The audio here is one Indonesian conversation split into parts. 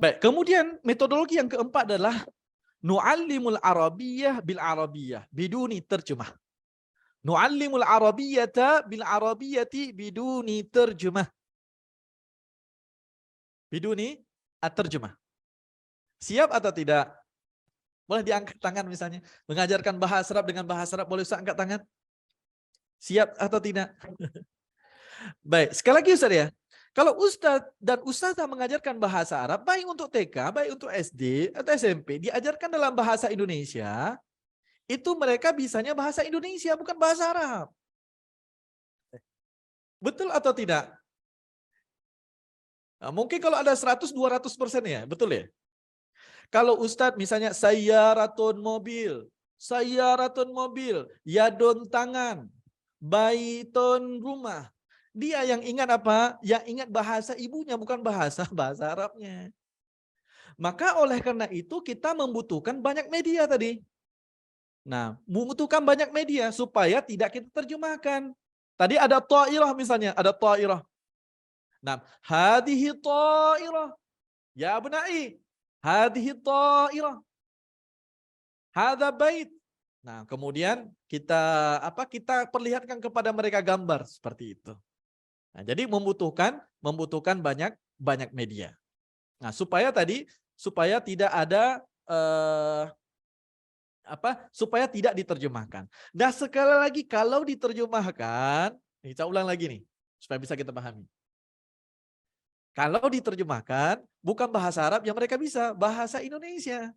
Baik, kemudian metodologi yang keempat adalah nu'allimul arabiyyah bil arabiyyah biduni terjemah. Nu'allimul arabiyyata bil arabiyyati biduni terjemah. Biduni at-terjemah. Siap atau tidak? Boleh diangkat tangan misalnya. Mengajarkan bahasa Arab dengan bahasa Arab, boleh Ustaz angkat tangan? Siap atau tidak? Baik, sekali lagi Ustaz ya. Kalau Ustaz dan Ustazah mengajarkan bahasa Arab, baik untuk TK, baik untuk SD atau SMP, diajarkan dalam bahasa Indonesia, itu mereka bisanya bahasa Indonesia, bukan bahasa Arab. Betul atau tidak? Nah, mungkin kalau ada 100-200% ya, betul ya? Kalau Ustadz misalnya sayyaratun mobil, yadun tangan, baitun rumah. Dia yang ingat apa? Yang ingat bahasa ibunya, bukan bahasa Arabnya. Maka oleh karena itu kita membutuhkan banyak media tadi. Nah, membutuhkan banyak media supaya tidak kita terjemahkan. Tadi ada ta'irah misalnya, ada ta'irah. Nah, hadhihi ta'irah. Ya abna'i, hadhihi ta'irah. Hadza bait. Nah, kemudian kita perlihatkan kepada mereka gambar seperti itu. Nah, jadi membutuhkan banyak media. Nah, supaya tidak ada supaya tidak diterjemahkan. Nah, sekali lagi kalau diterjemahkan, nih saya ulang lagi nih supaya bisa kita pahami. Kalau diterjemahkan bukan bahasa Arab yang mereka bisa, bahasa Indonesia.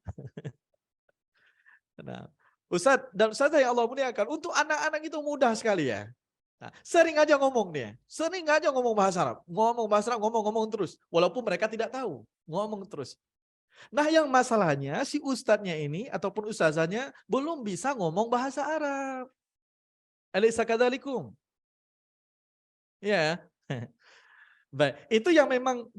Nah, Ustadz dan Ustazah yang Allah muliakan, untuk anak-anak itu mudah sekali ya. Nah, sering aja ngomong dia, sering aja ngomong bahasa Arab, ngomong terus, walaupun mereka tidak tahu, ngomong terus. Nah, yang masalahnya si ustadznya ini ataupun ustazahnya belum bisa ngomong bahasa Arab. Alaysa kadzalikum? Ya. Baik, itu yang memang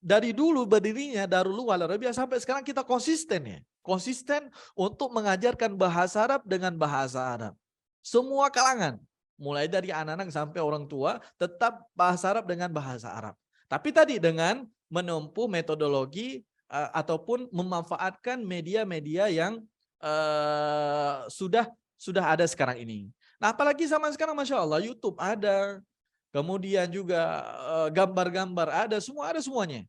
dari dulu berdirinya Darul Lughah Al Arabiyah sampai sekarang kita konsisten ya. Konsisten untuk mengajarkan bahasa Arab dengan bahasa Arab. Semua kalangan, mulai dari anak-anak sampai orang tua, tetap bahasa Arab dengan bahasa Arab. Tapi tadi dengan menempuh metodologi ataupun memanfaatkan media-media yang sudah ada sekarang ini. Nah, apalagi zaman sekarang Masya Allah, YouTube ada, kemudian juga gambar-gambar ada semuanya.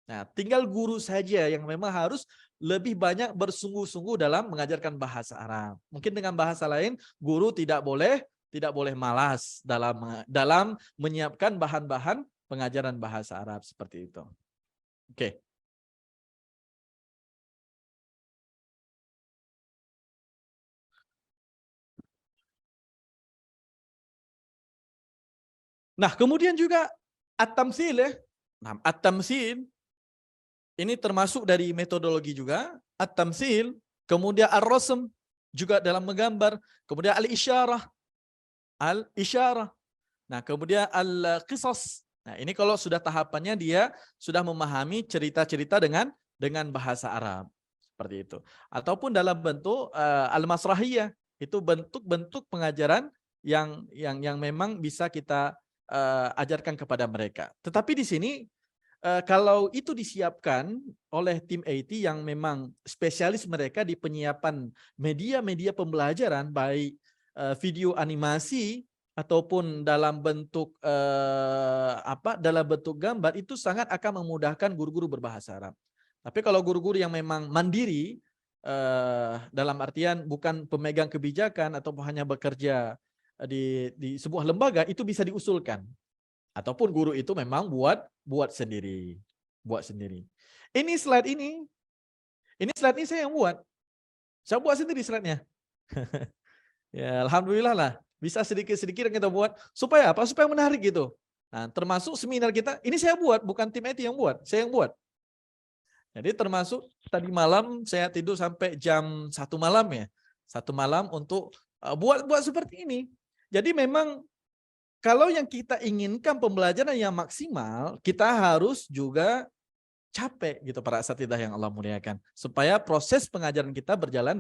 Nah, tinggal guru saja yang memang harus lebih banyak bersungguh-sungguh dalam mengajarkan bahasa Arab. Mungkin dengan bahasa lain, guru tidak boleh malas dalam menyiapkan bahan-bahan pengajaran bahasa Arab seperti itu. Oke. Nah, kemudian juga at-tamtsil ya. Nah, at-tamtsil ini termasuk dari metodologi juga, at-tamtsil, kemudian ar-rasm juga dalam menggambar, kemudian al-isyarah. Nah, kemudian al-qisas. Nah, ini kalau sudah tahapannya dia sudah memahami cerita-cerita dengan bahasa Arab. Seperti itu. Ataupun dalam bentuk al-masrahiyah, itu bentuk-bentuk pengajaran yang memang bisa kita ajarkan kepada mereka. Tetapi di sini kalau itu disiapkan oleh tim IT yang memang spesialis mereka di penyiapan media-media pembelajaran, baik video animasi ataupun dalam bentuk dalam bentuk gambar, itu sangat akan memudahkan guru-guru berbahasa Arab. Tapi kalau guru-guru yang memang mandiri, dalam artian bukan pemegang kebijakan atau hanya bekerja di sebuah lembaga, itu bisa diusulkan. Ataupun guru itu memang buat sendiri. Ini slide ini saya yang buat. Saya buat sendiri slide-nya. Ya, alhamdulillah lah. Bisa sedikit-sedikit yang kita buat. Supaya apa? Supaya menarik gitu. Nah, termasuk seminar kita, ini saya buat, bukan tim IT yang buat. Saya yang buat. Jadi termasuk tadi malam saya tidur sampai jam 1 malam ya. 1 malam untuk buat seperti ini. Jadi memang kalau yang kita inginkan pembelajaran yang maksimal, kita harus juga capek gitu para asatidzah yang Allah muliakan, supaya proses pengajaran kita berjalan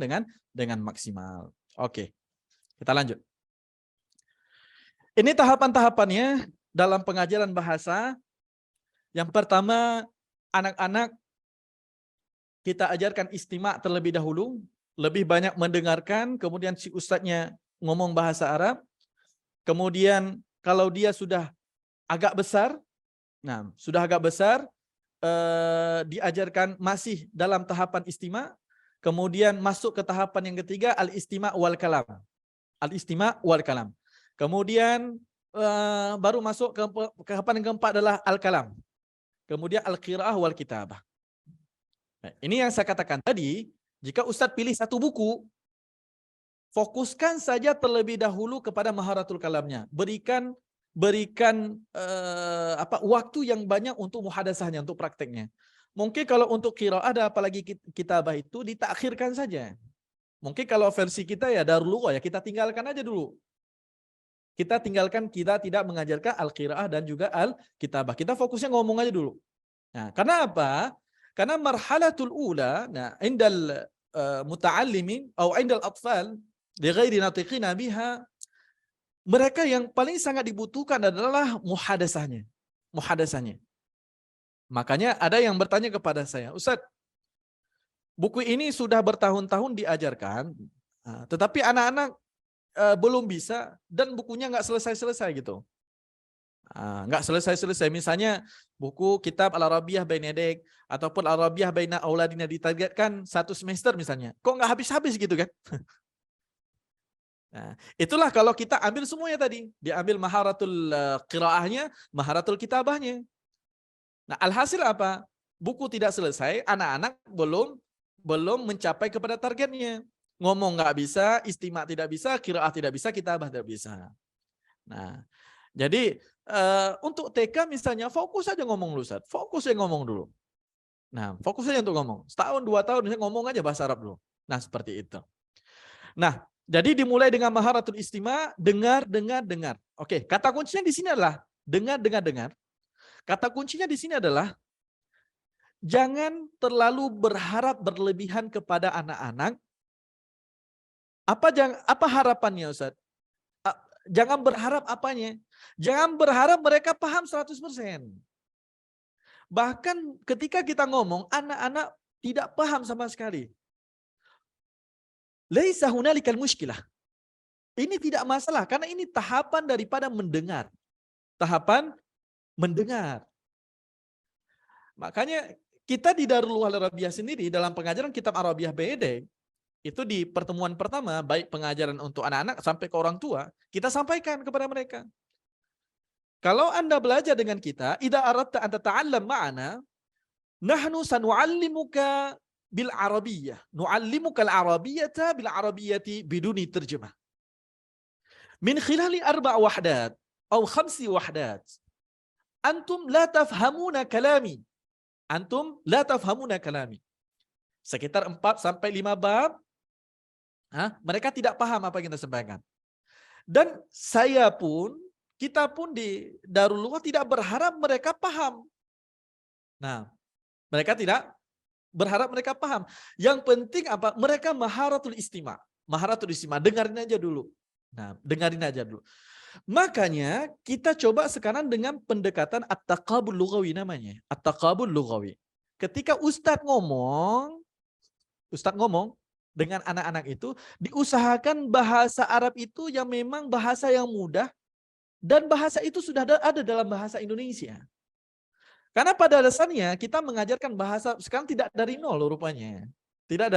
dengan maksimal. Oke, kita lanjut. Ini tahapan-tahapannya dalam pengajaran bahasa. Yang pertama, anak-anak kita ajarkan istima' terlebih dahulu, lebih banyak mendengarkan, kemudian si ustadznya ngomong bahasa Arab, kemudian kalau dia sudah agak besar, nah sudah agak besar, diajarkan masih dalam tahapan istima', kemudian masuk ke tahapan yang ketiga, al-istima' wal kalam. Al-istima' wal kalam. Kemudian baru masuk ke tahapan yang keempat adalah al-kalam. Kemudian al-qiraah wal kitabah. Nah, ini yang saya katakan tadi, jika Ustadz pilih satu buku, fokuskan saja terlebih dahulu kepada maharatul kalamnya. Berikan waktu yang banyak untuk muhadasahnya, untuk prakteknya. Mungkin kalau untuk qiraah ada apalagi kitabah itu ditakhirkan saja. Mungkin kalau versi kita ya Darul Lughah ya kita tinggalkan aja dulu. Kita tidak mengajarkan al-qiraah dan juga al-kitabah. Kita fokusnya ngomong aja dulu. Nah, karena apa? Karena marhalatul ula, nah, indal muta'allimin atau indal atfal li ghairi natiqina biha, mereka yang paling sangat dibutuhkan adalah muhadasahnya. Muhadasahnya. Makanya ada yang bertanya kepada saya, Ustaz, buku ini sudah bertahun-tahun diajarkan, tetapi anak-anak belum bisa dan bukunya nggak selesai-selesai gitu. Nggak selesai-selesai. Misalnya buku kitab Al-Arabiyah Bainadek ataupun Al-Arabiyah Baina Auladina ditargetkan 1 semester misalnya. Kok nggak habis-habis gitu kan? Nah, itulah kalau kita ambil semuanya tadi. Diambil maharatul qiraahnya, maharatul kitabahnya. Nah, alhasil apa? Buku tidak selesai, anak-anak belum mencapai kepada targetnya. Ngomong nggak bisa, istima' tidak bisa, qiraah tidak bisa, kitabah tidak bisa. Nah, jadi untuk TK misalnya fokus aja ngomong dulu, Ustaz. Fokus aja ngomong dulu. Nah, fokus aja untuk ngomong. Setahun, 2 tahun misalnya ngomong aja bahasa Arab dulu. Nah, seperti itu. Nah, jadi dimulai dengan maharatul istima', dengar. Oke, kata kuncinya di sini adalah dengar. Kata kuncinya di sini adalah jangan terlalu berharap berlebihan kepada anak-anak. Apa harapannya, Ustaz? Jangan berharap apanya? Jangan berharap mereka paham 100%. Bahkan ketika kita ngomong, anak-anak tidak paham sama sekali. Laisa hunalikal mushkilah. Ini tidak masalah, karena ini tahapan daripada mendengar. Tahapan mendengar. Makanya kita di Darul Lughah Al-Arabiyah sendiri, dalam pengajaran kitab Arabiyah Bainadek, itu di pertemuan pertama, baik pengajaran untuk anak-anak sampai ke orang tua, kita sampaikan kepada mereka. Kalau Anda belajar dengan kita, idza aradta an tata'allam ma'ana, nahnu sanu'allimuka bil arabiyyah. Nu'allimuka al-arabiyyata bil arabiyyati biduni terjemah. Min khilali 4 wahdat atau 5 wahdat. Antum la tafhamuna kalami. Antum la tafhamuna kalami. Sekitar 4 sampai 5 bab, mereka tidak paham apa yang kita sampaikan. Dan kita pun di Darul Lughah tidak berharap mereka paham. Nah, mereka tidak berharap mereka paham. Yang penting apa? Mereka maharatul istima'. Maharatul istima', dengarin aja dulu. Nah, dengarin aja dulu. Makanya kita coba sekarang dengan pendekatan at-taqabul lughawi namanya. At-taqabul lughawi. Ketika Ustadz ngomong dengan anak-anak itu, diusahakan bahasa Arab itu yang memang bahasa yang mudah, dan bahasa itu sudah ada dalam bahasa Indonesia. Karena pada dasarnya kita mengajarkan bahasa sekarang tidak dari nol rupanya. Tidak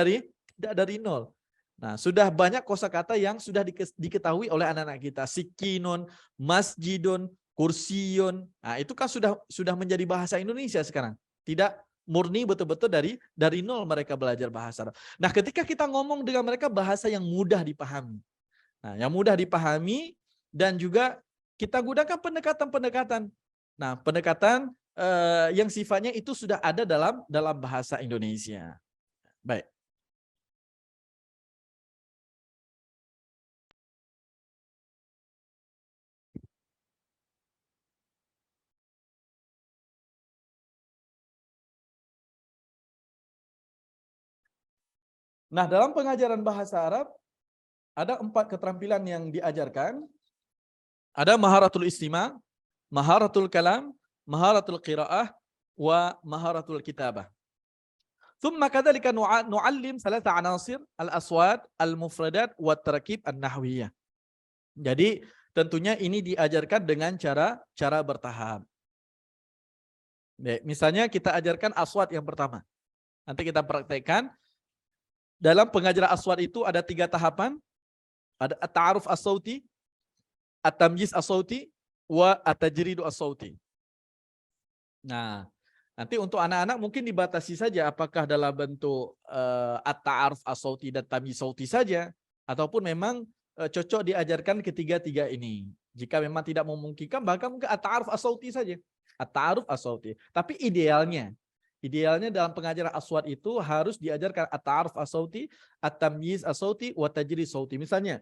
dari nol. Nah, sudah banyak kosakata yang sudah diketahui oleh anak-anak kita. Sikinun, masjidun, kursiun. Nah, itu kan sudah menjadi bahasa Indonesia sekarang. Tidak murni betul-betul dari nol mereka belajar bahasa Arab. Nah, ketika kita ngomong dengan mereka bahasa yang mudah dipahami. Nah, yang mudah dipahami dan juga kita gunakan pendekatan-pendekatan. Nah, pendekatan yang sifatnya itu sudah ada dalam bahasa Indonesia. Baik. Nah, dalam pengajaran bahasa Arab ada 4 keterampilan yang diajarkan. Ada maharatul istima', maharatul kalam, maharatul qiraah, wa maharatul kitabah. Thumma kadzalika nu'allim thalatha anasir al-aswat, al-mufradat, wa tarakib an-nahwiyah. Jadi tentunya ini diajarkan dengan cara bertahap. Baik, misalnya kita ajarkan aswat yang pertama. Nanti kita praktekkan. Dalam pengajaran aswat itu ada 3 tahapan. Ada at-ta'aruf as-sauti, at-tamyiz as-sauti, wa at-tajridu as-sauti. Nah, nanti untuk anak-anak mungkin dibatasi saja apakah dalam bentuk at-ta'aruf as-sauti dan tamyiz sauti saja ataupun memang cocok diajarkan ketiga-tiga ini. Jika memang tidak memungkinkan bahkan mungkin at-ta'aruf as-sauti saja. At-ta'aruf as-sauti. Tapi idealnya dalam pengajaran aswat itu harus diajarkan at-ta'aruf as-sauti, at-tamyiz as-sauti, wa tajrid sauti. Misalnya,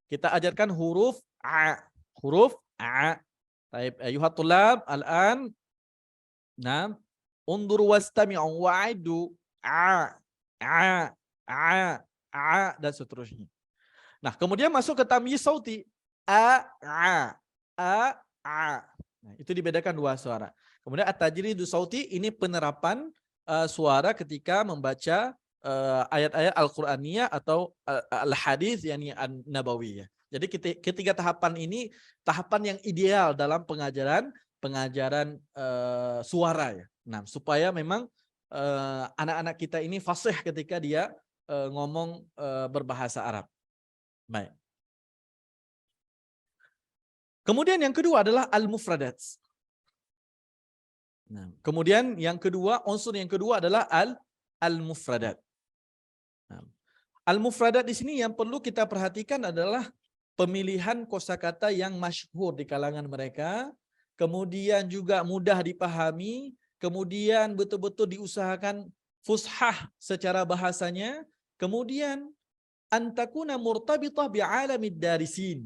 kita ajarkan huruf a. Huruf a. Baik, ayuhat tulab, al-an. Nah, undur wastami'u wa'idu a, dan seterusnya. Nah, kemudian masuk ke tamyiz sauti. A. Nah, itu dibedakan 2 suara. Kemudian at-tajridu sauti ini penerapan suara ketika membaca ayat-ayat Al-Qur'aniyah atau al-hadis yakni an-nabawiyah. Jadi ketiga tahapan ini tahapan yang ideal dalam pengajaran suara ya. Nah, supaya memang anak-anak kita ini fasih ketika dia ngomong berbahasa Arab. Baik. Kemudian yang kedua adalah al-mufradat. Nah, kemudian yang kedua, unsur yang kedua adalah al-mufradat. Nah, al-mufradat di sini yang perlu kita perhatikan adalah pemilihan kosakata yang masyhur di kalangan mereka, kemudian juga mudah dipahami, kemudian betul-betul diusahakan fushah secara bahasanya, kemudian antakuna murtabitah bi'alamid darisin.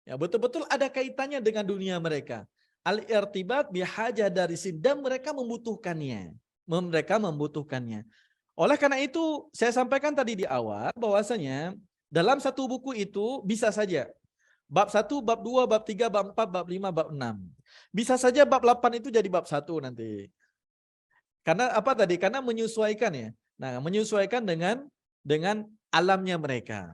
Ya, betul-betul ada kaitannya dengan dunia mereka. Al-irtibat bihajah darisin, dan mereka membutuhkannya. Oleh karena itu, saya sampaikan tadi di awal bahwasanya dalam satu buku itu bisa saja bab 1, bab 2, bab 3, bab 4, bab 5, bab 6. Bisa saja bab 8 itu jadi bab 1 nanti. Karena apa tadi? Karena menyesuaikan ya. Nah, menyesuaikan dengan alamnya mereka.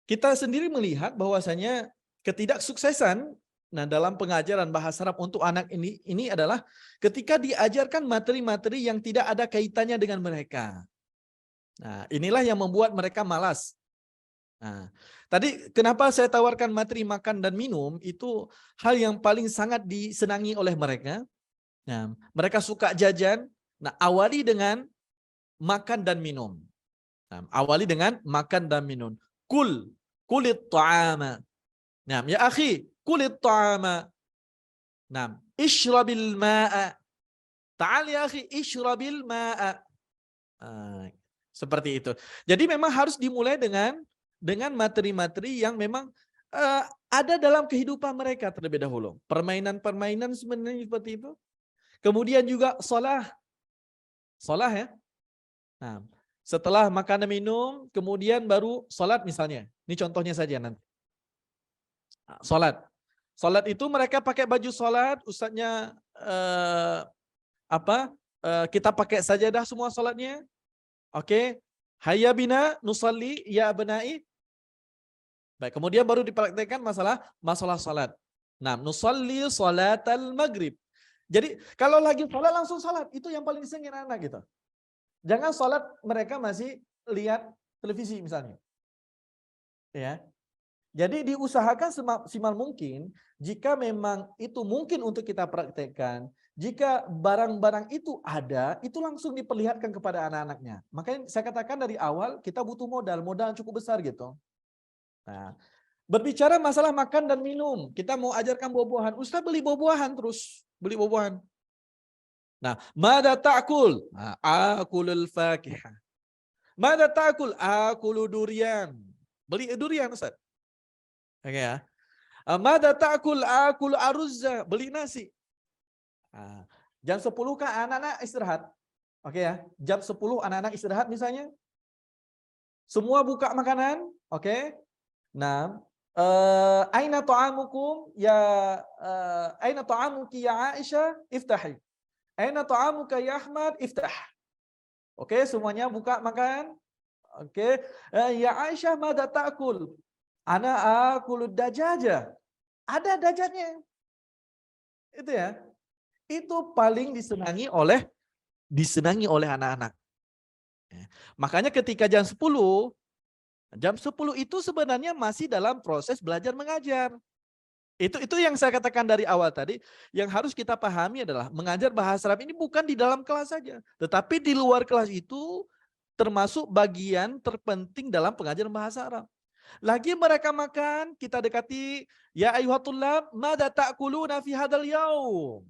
Kita sendiri melihat bahwasanya ketidaksuksesan dalam pengajaran bahasa Arab untuk anak ini adalah ketika diajarkan materi-materi yang tidak ada kaitannya dengan mereka. Nah, inilah yang membuat mereka malas. Nah, tadi kenapa saya tawarkan materi makan dan minum itu hal yang paling sangat disenangi oleh mereka. Nah, mereka suka jajan. Nah, awali dengan makan dan minum. Nah, awali dengan makan dan minum. Kulit ta'ama. Nah, ya akhi, kulit ta'ama. Nah, ishrabil ma'a. Ta'al ya akhi, ishrabil ma'a. Seperti itu. Jadi memang harus dimulai dengan materi-materi yang memang ada dalam kehidupan mereka terlebih dahulu. Permainan-permainan sebenarnya seperti itu. Kemudian juga sholah ya. Nah, setelah makan dan minum, kemudian baru sholat misalnya. Ini contohnya saja nanti. Sholat itu mereka pakai baju sholat, ustadznya kita pakai sajadah semua sholatnya. Oke. Hayya bina nusalli ya abnai. Baik, kemudian baru dipraktekkan masalah sholat. Nah, nusalli sholatal maghrib. Jadi kalau lagi sholat langsung sholat, itu yang paling disengin anak gitu. Jangan sholat mereka masih lihat televisi misalnya. Ya. Jadi diusahakan semaksimal mungkin, jika memang itu mungkin untuk kita praktekkan, jika barang-barang itu ada, itu langsung diperlihatkan kepada anak-anaknya. Makanya saya katakan dari awal, kita butuh modal yang cukup besar gitu. Nah, berbicara masalah makan dan minum, kita mau ajarkan buah-buahan. Ustaz beli buah-buahan terus, beli buah-buahan. Nah, mada ta'kul? Akulul fakihah. Mada ta'kul? Akulu durian. Beli durian Ustaz. Oke ya. Mada ta'kul? Akulu aruzza. Beli nasi. Jam 10 kah anak-anak istirahat? Oke ya. Jam 10 anak-anak istirahat misalnya. Semua buka makanan. Oke. Nah, aina ta'amukum ya aina ta'amuki ya Aisyah? Iftahi. Aina ta'amuka ya Ahmad? Iftah. Oke, semuanya buka makan. Oke. Ya Aisyah, mada ta'kul? Ana akulud dajaja. Ada dajajnya. Itu ya. Itu paling disenangi oleh anak-anak. Ya. Makanya ketika jam 10 itu sebenarnya masih dalam proses belajar mengajar. Itu yang saya katakan dari awal tadi, yang harus kita pahami adalah mengajar bahasa Arab ini bukan di dalam kelas saja, tetapi di luar kelas itu termasuk bagian terpenting dalam pengajaran bahasa Arab. Lagi mereka makan, kita dekati, ya ayyuhatullah, mada ta'kuluna fi hadal yaum?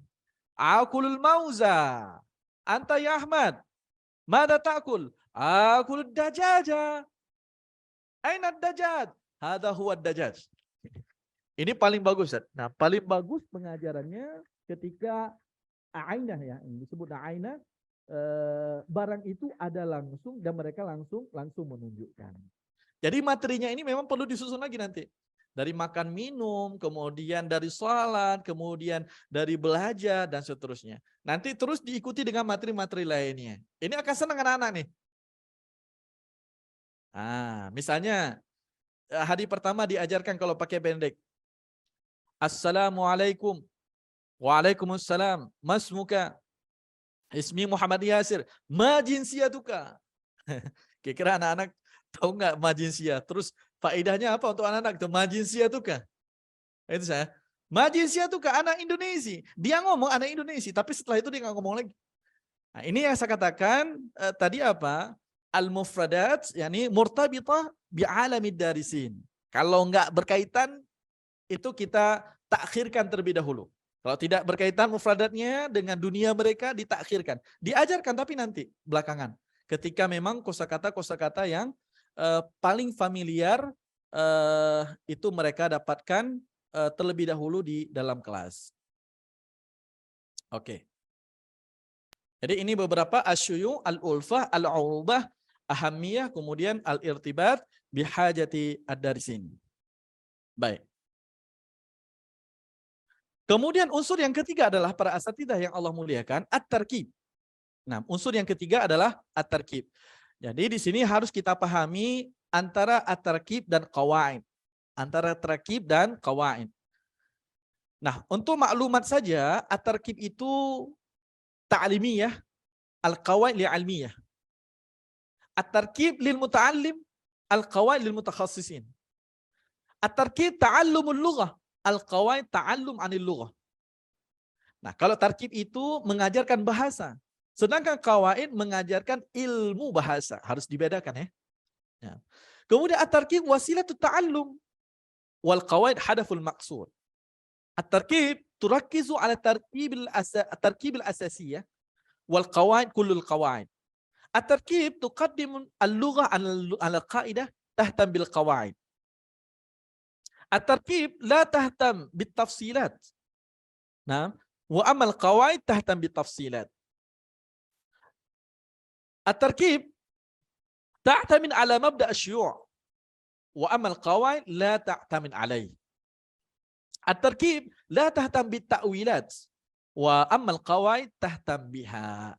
Akulul mauza. Anta ya Ahmad, mada ta'kul? Akulud dajaja. Aina dajaj? Hada huwa dajaj. Ini paling bagus, Ustaz. Nah, paling bagus pengajarannya ketika ainah ya, ini disebut ainah, barang itu ada langsung dan mereka langsung menunjukkan. Jadi materinya ini memang perlu disusun lagi nanti. Dari makan minum, kemudian dari sholat, kemudian dari belajar dan seterusnya. Nanti terus diikuti dengan materi-materi lainnya. Ini akan senang anak-anak nih. Nah, misalnya hari pertama diajarkan kalau pakai pendek. Assalamualaikum. Waalaikumsalam. Masmuka. Ismi Muhammad Yasir. Ma jinsiyatuka. Kira-kira anak-anak tahu nggak ma jinsiyah? Terus faedahnya apa untuk anak-anak itu? Ma jinsiyatuka. Itu saya. Ma jinsiyatuka, anak Indonesia. Dia ngomong anak Indonesia, tapi setelah itu dia nggak ngomong lagi. Nah, ini yang saya katakan tadi apa? Al-mufradat, yakni murtabitah bi'alamid darisin. Kalau nggak berkaitan, itu kita takhirkan terlebih dahulu. Kalau tidak berkaitan mufradatnya dengan dunia mereka, ditakhirkan. Diajarkan tapi nanti, belakangan. Ketika memang kosakata yang paling familiar, itu mereka dapatkan terlebih dahulu di dalam kelas. Oke. Jadi ini beberapa asyuyu, al-ulfah, al-urubah, ahamiyah, kemudian al-irtibat, bihajati ad-darisin. Baik. Kemudian unsur yang ketiga adalah para asatidah yang Allah muliakan, at-tarkib. Nah, unsur yang ketiga adalah at-tarkib. Jadi di sini harus kita pahami antara at-tarkib dan qawaid. Antara tarkib dan qawaid. Nah, untuk maklumat saja, at-tarkib itu ta'limiyah, al-qawaid li'almiyah. At-tarkib lil muta'allim, al-qawaid lil mutakhassisin. At-tarkib ta'allumul lughah, al-qawaid ta'allum 'anil lughah. Nah, kalau tarkib itu mengajarkan bahasa, sedangkan qawaid mengajarkan ilmu bahasa. Harus dibedakan ya. Ya. Kemudian at-tarkib wasilatut ta'allum wal qawaid hadaful maqsud. At-tarkib turakkizu 'ala tarkibil asasiyah wal qawaid kullul qawaid. At-tarkib tuqaddimu al-lughah 'ala al-qa'idah tahtam bil qawaid. At-tarkib la tahtam bit tafsilat. Nah, wa amal qawaid tahtam bit tafsilat. At-tarkib ta'tamin 'ala mabda' asy-syu'u' wa amal qawaid la ta'tamin 'alaihi. At-tarkib la tahtam bit ta'wilat wa amal qawaid tahtam biha.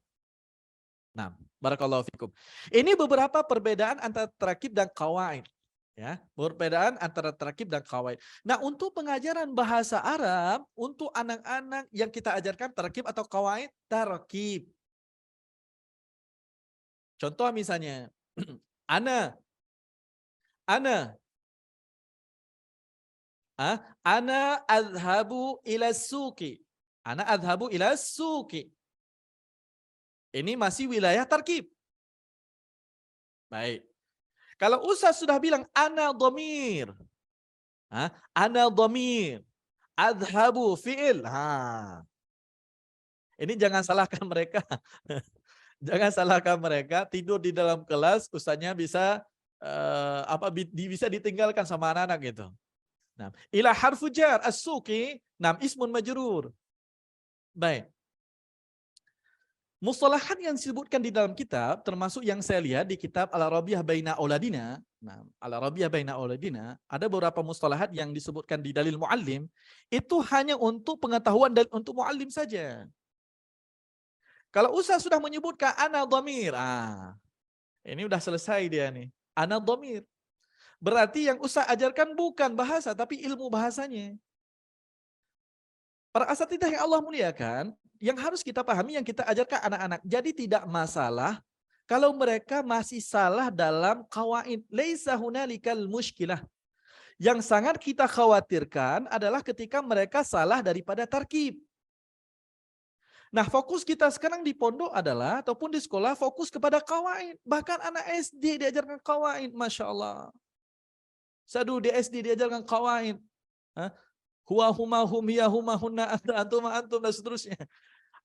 Nah, barakallahu fikum. Ini beberapa perbedaan antara tarkib dan qawaid. Ya, perbedaan antara tarkib dan qawaid. Nah, untuk pengajaran bahasa Arab untuk anak-anak yang kita ajarkan tarkib atau qawaid, tarkib. Contoh misalnya, ana adhabu ila suqi. Ana adhabu ila suqi. Ini masih wilayah tarkib. Baik. Kalau Ustaz sudah bilang ana dhamir. Ana dhamir. Adhabu fi'il. Ini jangan salahkan mereka. Jangan salahkan mereka tidur di dalam kelas, Ustaznya bisa bisa ditinggalkan sama anak-anak gitu. Nah, ila harfu jar as-suqi, ismun majrur. Baik. Mustalahat yang disebutkan di dalam kitab, termasuk yang saya lihat di kitab Al-Arabiyah Baina Auladina. Nah, Al-Arabiyah Baina Auladina, ada beberapa mustalahat yang disebutkan di dalil muallim, itu hanya untuk pengetahuan dan untuk muallim saja. Kalau Ustaz sudah menyebutkan ana dhamir, ini udah selesai dia nih. Ana dhamir. Berarti yang Ustaz ajarkan bukan bahasa, tapi ilmu bahasanya. Para asatidzah yang Allah muliakan, yang harus kita pahami, yang kita ajarkan anak-anak. Jadi tidak masalah kalau mereka masih salah dalam qawaid. Laisa hunalikal mushkilah. Yang sangat kita khawatirkan adalah ketika mereka salah daripada tarkib. Nah, fokus kita sekarang di pondok adalah, ataupun di sekolah, fokus kepada qawaid. Bahkan anak SD diajarkan qawaid, Masya Allah. Sadu di SD diajarkan qawaid. Huwa huma hum hiya huma hunna anta antum antum dan seterusnya.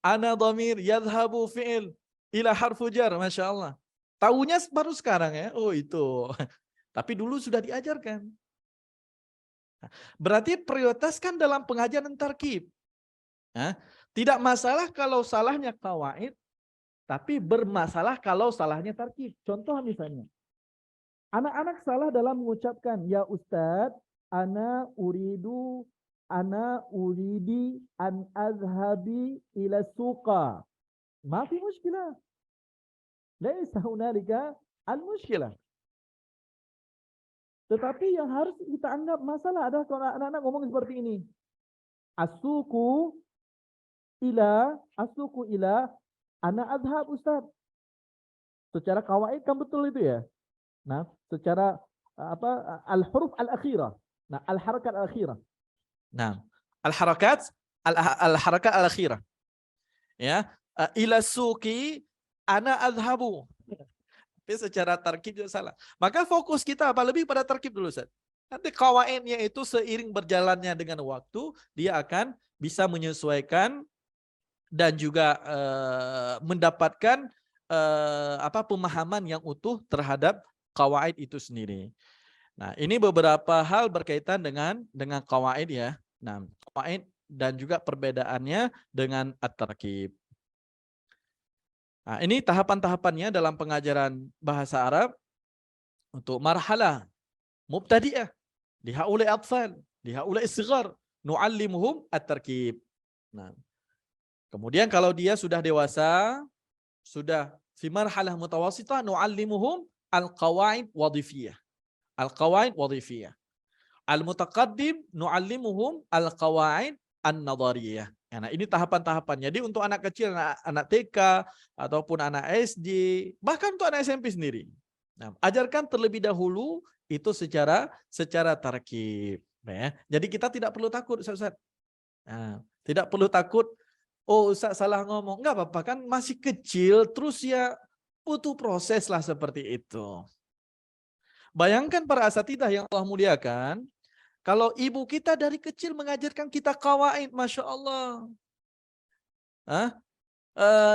Ana dhamir yadhhabu fi'il ila harfu jar, Masya Allah. Tahunya baru sekarang ya. Oh itu. Tapi dulu sudah diajarkan. Berarti prioritaskan dalam pengajaran tarkib. Tidak masalah kalau salahnya qawaid, tapi bermasalah kalau salahnya tarkib. Contoh misalnya, anak-anak salah dalam mengucapkan, ya Ustadz, ana uridi an azhabi ila suqa. Ma fi mushkilah. Laisa hunalika al-mushkilah. Tetapi yang harus kita anggap masalah adalah kalau anak-anak ngomong seperti ini. Asuku ila ana adhab Ustaz. Secara kawaid kan betul itu ya. Nah, secara al-huruf al-akhirah. Nah, al-harakat al-akhirah. Nah, al-harakat al-akhirah. Ya, ila suqi ana adhabu. Tapi secara tarkib juga salah. Maka fokus kita apa? Lebih pada tarkib dulu, Ustaz. Nanti kawaidnya itu seiring berjalannya dengan waktu, dia akan bisa menyesuaikan dan juga mendapatkan pemahaman yang utuh terhadap qawaid itu sendiri. Nah, ini beberapa hal berkaitan dengan qawaid ya. Nah, qawaid dan juga perbedaannya dengan at-tarkib. Nah, ini tahapan-tahapannya dalam pengajaran bahasa Arab untuk marhalah mubtadi'ah, di haulai atfal, di haulai sighar, nu'allimuhum at-tarkib. Nah, kemudian kalau dia sudah dewasa, sudah fi marhalah mutawassithah, nu'allimuhum al-qawaid wadhifiyah. Al-qawaid wadhifiyah. Al-mutaqaddim nu'allimuhum al-qawaid an-nadhariyah. Nah, ini tahapan-tahapan. Jadi untuk anak kecil, anak TK ataupun anak SD, bahkan untuk anak SMP sendiri. Nah, ajarkan terlebih dahulu itu secara tarkib. Ya. Jadi kita tidak perlu takut, Ustaz. Nah, tidak perlu takut. Oh, Ustaz salah ngomong. Enggak apa-apa, kan masih kecil, terus ya butuh proses lah seperti itu. Bayangkan para asatidzah yang Allah muliakan, kalau ibu kita dari kecil mengajarkan kita qawaid, Masya Allah.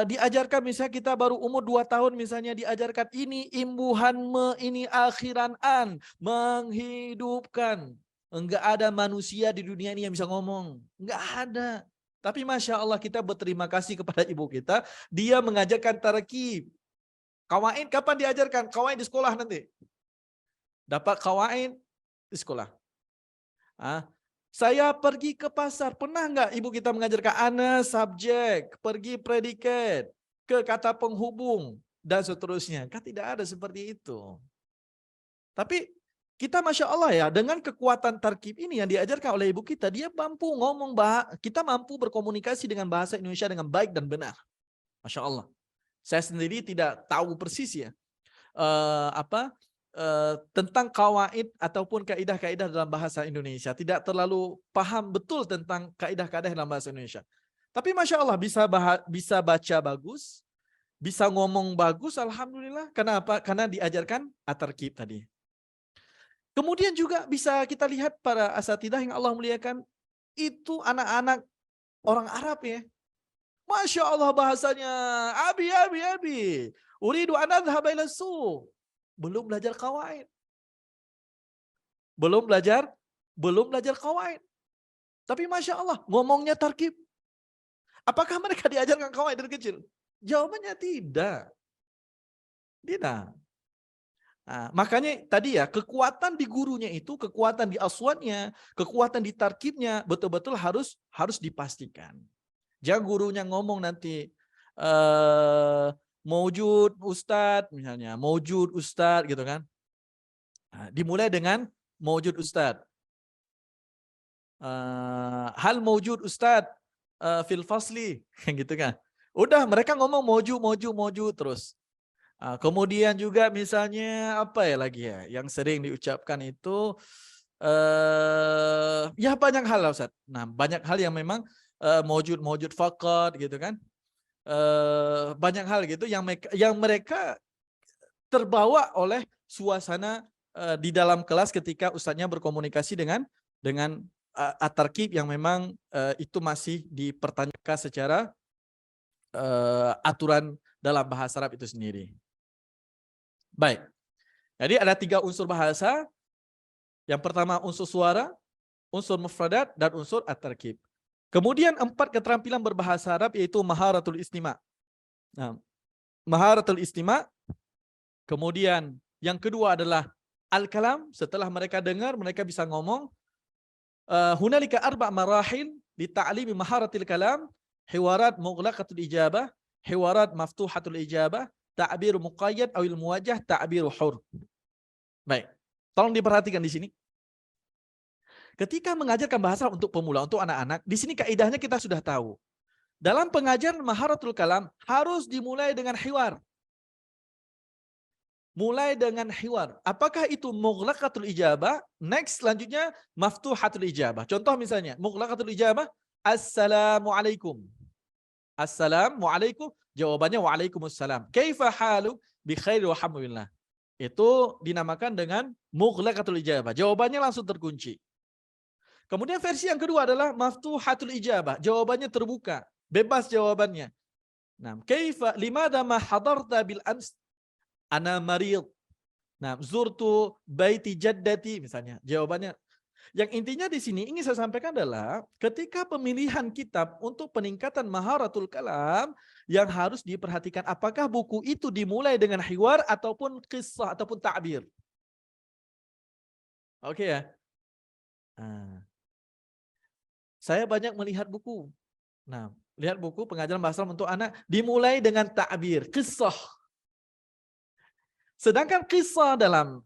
Diajarkan misalnya kita baru umur 2 tahun misalnya diajarkan ini imbuhan ini akhiran an, menghidupkan. Enggak ada manusia di dunia ini yang bisa ngomong. Enggak ada. Tapi Masya Allah kita berterima kasih kepada ibu kita. Dia mengajarkan tarkib. Qawaid kapan diajarkan? Qawaid di sekolah nanti. Dapat qawaid di sekolah. Saya pergi ke pasar, pernah nggak ibu kita mengajarkan ana subjek, pergi predikat, ke kata penghubung, dan seterusnya. Kan tidak ada seperti itu. Tapi kita Masya Allah ya, dengan kekuatan tarkib ini yang diajarkan oleh ibu kita, dia mampu ngomong, kita mampu berkomunikasi dengan bahasa Indonesia dengan baik dan benar. Masya Allah. Saya sendiri tidak tahu persis ya, tentang kawaid ataupun kaidah-kaidah dalam bahasa Indonesia. Tidak terlalu paham betul tentang kaidah-kaidah dalam bahasa Indonesia. Tapi Masya Allah bisa baca bagus, bisa ngomong bagus, Alhamdulillah. Kenapa? Karena diajarkan at-tarkib tadi. Kemudian juga bisa kita lihat para asatidzah yang Allah muliakan, itu anak-anak orang Arab ya. Masya Allah bahasanya, abi, uridu an adhhaba ila suq. Belum belajar qawaid. Belum belajar qawaid. Tapi Masya Allah, ngomongnya tarkib. Apakah mereka diajarkan qawaid dari kecil? Jawabannya tidak. Tidak. Nah, makanya tadi ya, kekuatan di gurunya itu, kekuatan di aswatnya, kekuatan di tarkibnya, betul-betul harus dipastikan. Jangan gurunya ngomong nanti, Maujud Ustadz misalnya, maujud Ustadz gitu kan. Nah, dimulai dengan maujud Ustadz. Hal maujud Ustadz fil fasli gitu kan. Udah mereka ngomong maujud terus. Kemudian juga misalnya apa ya lagi ya yang sering diucapkan itu ya banyak hal lah Ustaz. Nah, banyak hal yang memang maujud faqat gitu kan. Banyak hal gitu yang mereka terbawa oleh suasana di dalam kelas ketika ustaznya berkomunikasi dengan at-tarkib yang memang itu masih dipertanyakan secara aturan dalam bahasa Arab itu sendiri. Baik. Jadi ada 3 unsur bahasa. Yang pertama unsur suara, unsur mufradat, dan unsur at-tarkib. Kemudian 4 keterampilan berbahasa Arab yaitu maharatul istima'. Nah, maharatul istima'. Kemudian yang kedua adalah al-kalam. Setelah mereka dengar, mereka bisa ngomong. Hunalika 4 marahil li ta'limi maharatil kalam, hiwarat mughlaqatul ijabah, hiwarat maftuhatul ijabah, ta'bir muqayyad awil muwajjah, ta'bir hur. Baik. Tolong diperhatikan di sini. Ketika mengajarkan bahasa untuk pemula, untuk anak-anak, di sini kaidahnya kita sudah tahu. Dalam pengajaran maharatul kalam harus dimulai dengan hiwar. Mulai dengan hiwar. Apakah itu mughlaqatul ijabah? Next selanjutnya maftuhatul ijabah. Contoh misalnya, mughlaqatul ijabah, assalamualaikum. Assalamualaikum, jawabannya waalaikumsalam. Kaifa haluk? Bi khair walhamdulillah. Itu dinamakan dengan mughlaqatul ijabah. Jawabannya langsung terkunci. Kemudian versi yang kedua adalah maftuhatul ijabah. Jawabannya terbuka, bebas jawabannya. Nah, kaifa limadha ma hadarta bil ams? Ana marid. Nah, zurtu baiti jaddati misalnya. Jawabannya yang intinya di sini ingin saya sampaikan adalah ketika pemilihan kitab untuk peningkatan maharatul kalam yang harus diperhatikan apakah buku itu dimulai dengan hiwar ataupun kisah ataupun ta'bir. Oke ya. Nah, saya banyak melihat buku. Nah, lihat buku pengajaran bahasa Arab untuk anak dimulai dengan ta'bir, kisah. Sedangkan kisah dalam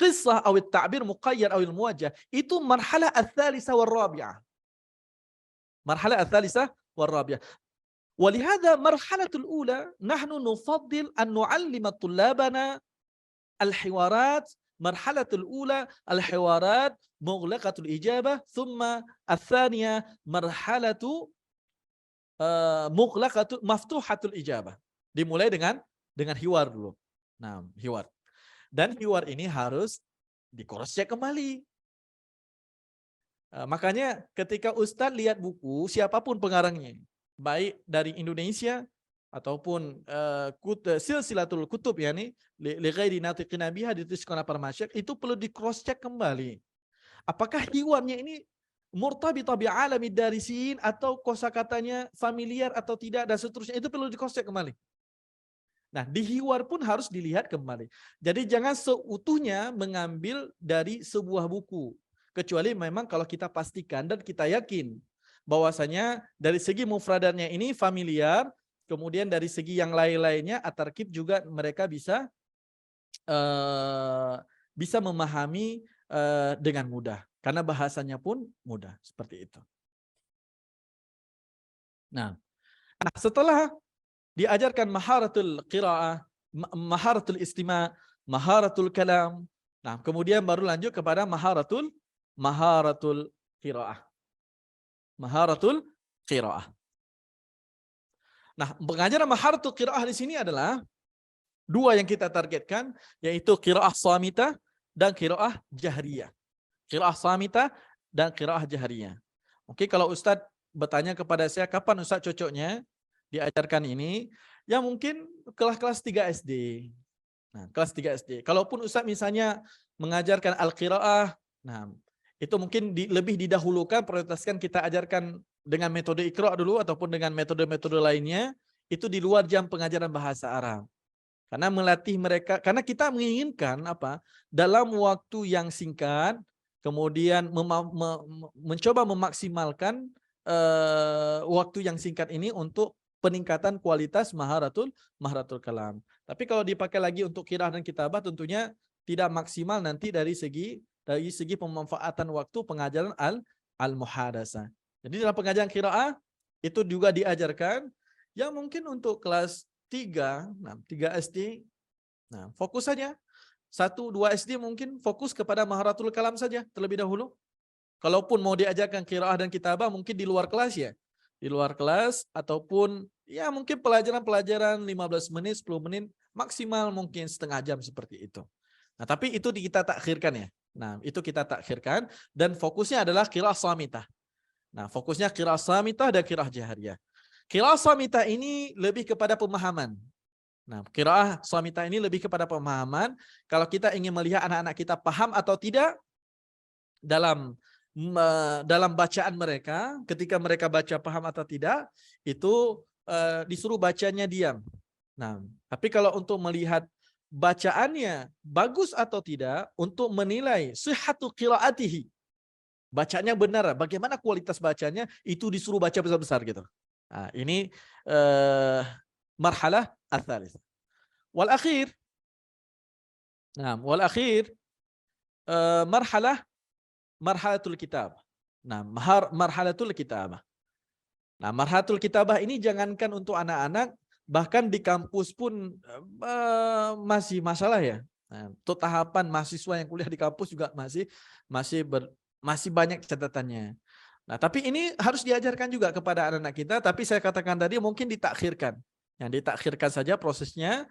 kisah awit ta'bir muqayyad awil muwajjah itu marhalah ats-tsalisah war rabi'ah. Marhalah ats-tsalisah war rabi'ah. Walihada marhalatul ula nahnu nufaddil an nu'allima tullabana al-hiwarat. Marhalatul ula al-hiwarat mughlaqatul ijabah, thumma ats-tsaniyah marhalatu mughlaqatul maftuhatul ijabah. Dimulai dengan hiwar dulu. Nah, hiwar. Dan hiwar ini harus di-cross-check kembali. Makanya ketika Ustadz lihat buku, siapapun pengarangnya, baik dari Indonesia ataupun silsilatul kutub yakni li ghairi natiqina biha dituliskan oleh para masyayikh, itu perlu di-cross-check kembali. Apakah hiwarnya ini murtabita bi alamid darisin atau kosakatanya familiar atau tidak dan seterusnya, itu perlu di-cross-check kembali. Nah, di hiwar pun harus dilihat kembali. Jadi jangan seutuhnya mengambil dari sebuah buku. Kecuali memang kalau kita pastikan dan kita yakin bahwasanya dari segi mufradatnya ini familiar, kemudian dari segi yang lain-lainnya at-tarkib juga mereka bisa memahami dengan mudah. Karena bahasanya pun mudah, seperti itu. Nah, setelah diajarkan maharatul qiraah, maharatul istima', maharatul kalam. Nah, kemudian baru lanjut kepada maharatul qiraah. Maharatul qiraah. Nah, pengajaran maharatul qiraah di sini adalah 2 yang kita targetkan, yaitu qiraah shamitah dan qiraah jahriyah. Qiraah shamitah dan qiraah jahriyah. Oke, kalau Ustadz bertanya kepada saya kapan Ustadz cocoknya diajarkan ini, ya mungkin kelas 3 SD. Nah, kelas 3 SD. Kalaupun Ustadz misalnya mengajarkan al-qiraah, nah itu mungkin lebih didahulukan, prioritaskan kita ajarkan dengan metode Iqra dulu ataupun dengan metode-metode lainnya, itu di luar jam pengajaran bahasa Arab. Karena melatih mereka, karena kita menginginkan apa? Dalam waktu yang singkat, kemudian mencoba memaksimalkan waktu yang singkat ini untuk peningkatan kualitas maharatul kalam. Tapi kalau dipakai lagi untuk qiraah dan kitabah tentunya tidak maksimal nanti dari segi pemanfaatan waktu pengajaran al-muhadasah. Jadi dalam pengajaran qiraah itu juga diajarkan yang mungkin untuk kelas 3, 3 SD. Nah, fokus saja 1-2 SD mungkin fokus kepada maharatul kalam saja terlebih dahulu. Kalaupun mau diajarkan qiraah dan kitabah mungkin di luar kelas ya. Di luar kelas ataupun ya mungkin pelajaran-pelajaran 15 menit, 10 menit, maksimal mungkin setengah jam seperti itu. Nah, tapi itu kita takhirkan ya. Nah, itu kita takhirkan dan fokusnya adalah qiraah shamitah. Nah, fokusnya qiraah shamitah dan qiraah jahriyah. Qiraah shamitah ini lebih kepada pemahaman. Nah, qiraah shamitah ini lebih kepada pemahaman. Kalau kita ingin melihat anak-anak kita paham atau tidak dalam bacaan mereka, ketika mereka baca paham atau tidak, itu disuruh bacanya diam. Nah, tapi kalau untuk melihat bacaannya bagus atau tidak, untuk menilai sihhatu qiraatihi, bacanya benar, bagaimana kualitas bacanya, itu disuruh baca besar-besar gitu. Nah, ini marhalah ats-tsalitsah. Wal akhir. Nah, wal akhir marhalatul kitab. Nah, marhalatul kitabah. Nah, marhalatul kitabah ini jangankan untuk anak-anak, bahkan di kampus pun masih masalah ya. Nah, untuk tahapan mahasiswa yang kuliah di kampus juga masih banyak catatannya. Nah, tapi ini harus diajarkan juga kepada anak-anak kita, tapi saya katakan tadi mungkin ditakhirkan. Yang ditakhirkan saja prosesnya,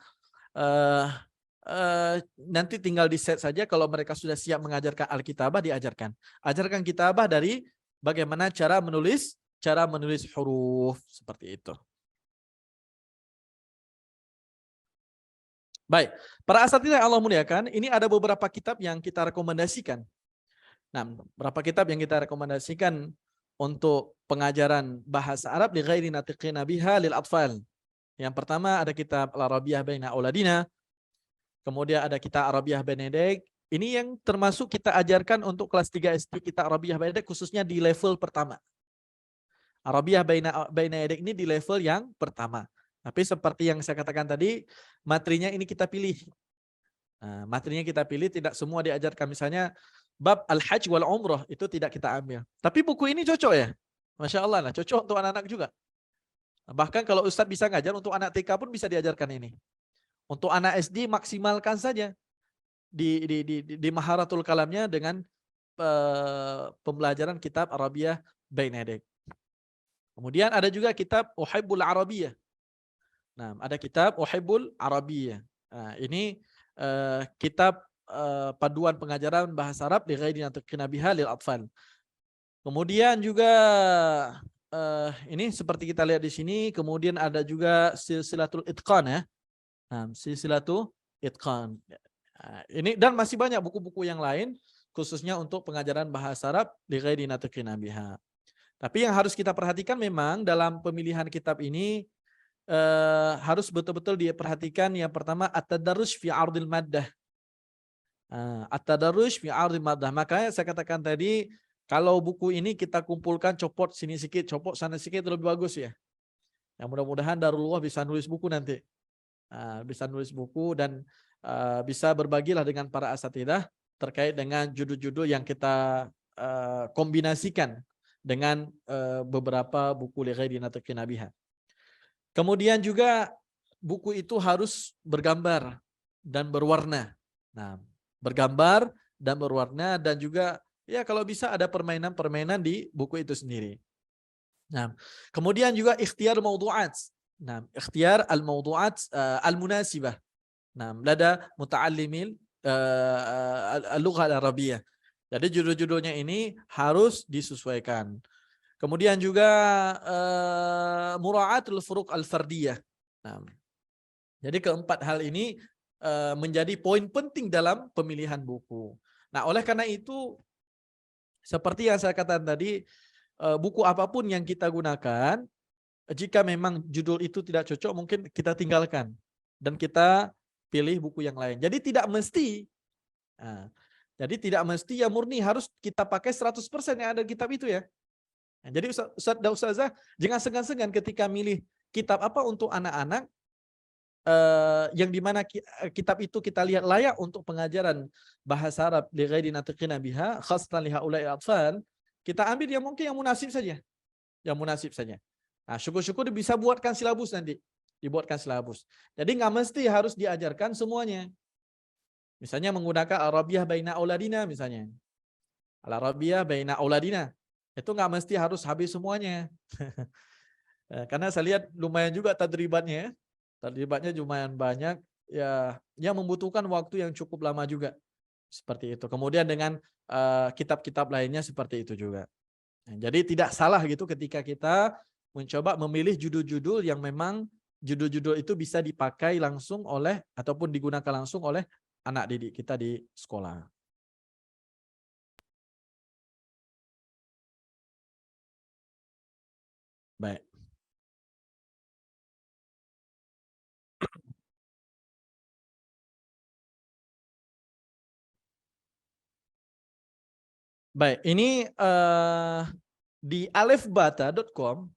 nanti tinggal di set saja kalau mereka sudah siap mengajarkan Alkitabah diajarkan. Ajarkan kitabah dari bagaimana cara menulis huruf seperti itu. Baik, para asatidzah yang Allah muliakan, ini ada beberapa kitab yang kita rekomendasikan. Nah, beberapa kitab yang kita rekomendasikan untuk pengajaran bahasa Arab li ghairi natiqina biha lil atfal. Yang pertama ada kitab Al-Arabiyah Baina Auladina. Kemudian ada kitab Arabiyah Benedek. Ini yang termasuk kita ajarkan untuk kelas 3 SD kita Arabiyah Benedek khususnya di level pertama. Arabiyah Benedek ini di level yang pertama. Tapi seperti yang saya katakan tadi, materinya ini kita pilih. Nah, materinya kita pilih, tidak semua diajarkan. Misalnya bab Al-Hajj wal Umrah itu tidak kita ambil. Tapi buku ini cocok ya. Masya Allah, nah, cocok untuk anak-anak juga. Bahkan kalau Ustadz bisa ngajar, untuk anak TK pun bisa diajarkan ini. Untuk anak SD maksimalkan saja di maharatul kalamnya dengan pembelajaran kitab Arabiyah Benedek. Kemudian ada juga kitab Uhibbul Arabiyah. Nah, ada kitab Uhibbul Arabiyah. Nah, ini kitab paduan pengajaran bahasa Arab li ghairi natiqina biha lil atfal. Kemudian juga ini seperti kita lihat di sini, kemudian ada juga silsilatul itqan ya. Nah, silsilatul itqan. Nah, ini dan masih banyak buku-buku yang lain khususnya untuk pengajaran bahasa Arab li ghairi natiqina biha. Tapi yang harus kita perhatikan memang dalam pemilihan kitab ini harus betul-betul diperhatikan. Yang pertama at-tadarruj fi 'ardil maddah. At-tadarruj fi 'ardil maddah. Makanya saya katakan tadi, kalau buku ini kita kumpulkan, copot sini sedikit, copot sana sedikit, lebih bagus ya. Yang mudah-mudahan Darulullah bisa nulis buku nanti. Bisa nulis buku dan bisa berbagilah dengan para asatidzah terkait dengan judul-judul yang kita kombinasikan dengan beberapa buku li ghairi natiqina biha. Kemudian juga buku itu harus bergambar dan berwarna. Nah, bergambar dan berwarna dan juga ya kalau bisa ada permainan-permainan di buku itu sendiri. Nah, kemudian juga ikhtiar mawdu'at. Nah, ikhtiar al-mawdu'at al-munasibah. Nah, lada muta'allimil al-lughah al-arabiyah. Jadi judul-judulnya ini harus disesuaikan. Kemudian juga mura'atul furuq al-fardiyah. Nah, jadi keempat hal ini menjadi poin penting dalam pemilihan buku. Nah, oleh karena itu seperti yang saya katakan tadi, buku apapun yang kita gunakan, jika memang judul itu tidak cocok mungkin kita tinggalkan dan kita pilih buku yang lain. Jadi tidak mesti ya murni harus kita pakai 100% yang ada di kitab itu ya. Nah, jadi Ustaz dan Ustazah jangan segan-segan ketika milih kitab apa untuk anak-anak yang dimana kitab itu kita lihat layak untuk pengajaran bahasa Arab li ghairi natiqina biha khasatan li haula'i atfal, kita ambil yang mungkin yang munasib saja. Yang munasib saja. Nah, syukur-syukur bisa buatkan silabus nanti. Dibuatkan silabus. Jadi nggak mesti harus diajarkan semuanya. Misalnya menggunakan Arabiyah baina auladina misalnya. Al-Arabiyah baina auladina. Itu nggak mesti harus habis semuanya. Karena saya lihat lumayan juga tadribatnya. Tadribatnya lumayan banyak. Ya, yang membutuhkan waktu yang cukup lama juga. Seperti itu. Kemudian dengan kitab-kitab lainnya seperti itu juga. Nah, jadi tidak salah gitu ketika kita mencoba memilih judul-judul yang memang judul-judul itu bisa dipakai langsung oleh ataupun digunakan langsung oleh anak didik kita di sekolah. Baik. Baik, ini di alefbata.com,